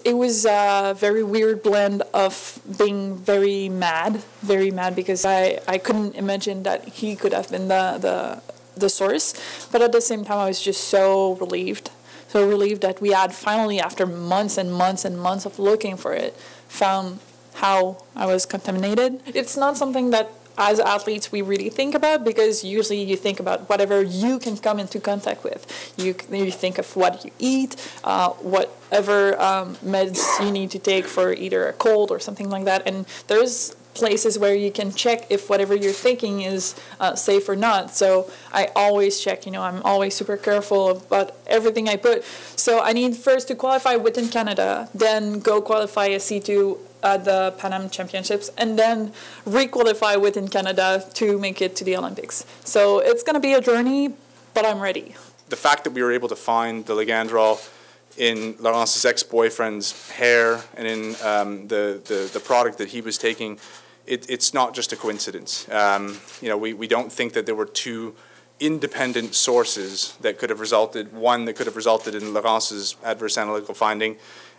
It was a very weird blend of being very mad because I couldn't imagine that he could have been the source, but at the same time I was just so relieved that we had finally, after months and months and months of looking for it, found how I was contaminated. It's not something that as athletes we really think about, because usually you think about whatever you can come into contact with. You think of what you eat, whatever meds you need to take for either a cold or something like that, and there's places where you can check if whatever you're thinking is safe or not. So I always check, I'm always super careful about everything I put. So I need first to qualify within Canada, then go qualify a C2 at the Pan Am Championships, and then re-qualify within Canada to make it to the Olympics. So it's going to be a journey, but I'm ready. The fact that we were able to find the ligandrol in Laurence's ex-boyfriend's hair and in the product that he was taking, it's not just a coincidence. We don't think that there were two independent sources that could have resulted, one that could have resulted in Laurence's adverse analytical finding,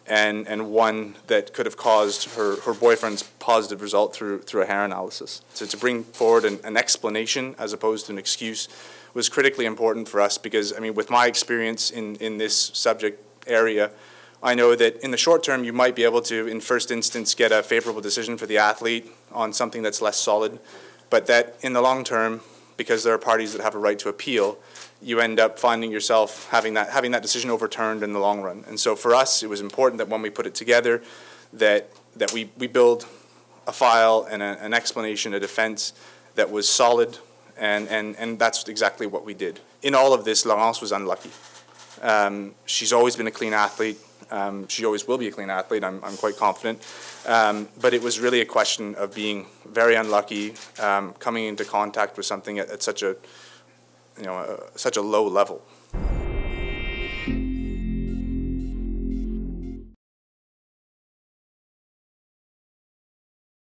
and one that could have caused her boyfriend's positive result through a hair analysis. So to bring forward an explanation as opposed to an excuse was critically important for us, because, with my experience in this subject area, I know that in the short term you might be able to, in first instance, get a favorable decision for the athlete on something that's less solid, but that in the long term, because there are parties that have a right to appeal, you end up finding yourself having that decision overturned in the long run. And so for us, it was important that when we put it together, that we build a file and an explanation, a defense that was solid, and that's exactly what we did. In all of this, Laurence was unlucky. She's always been a clean athlete. She always will be a clean athlete, I'm quite confident. But it was really a question of being very unlucky, coming into contact with something at such a low level.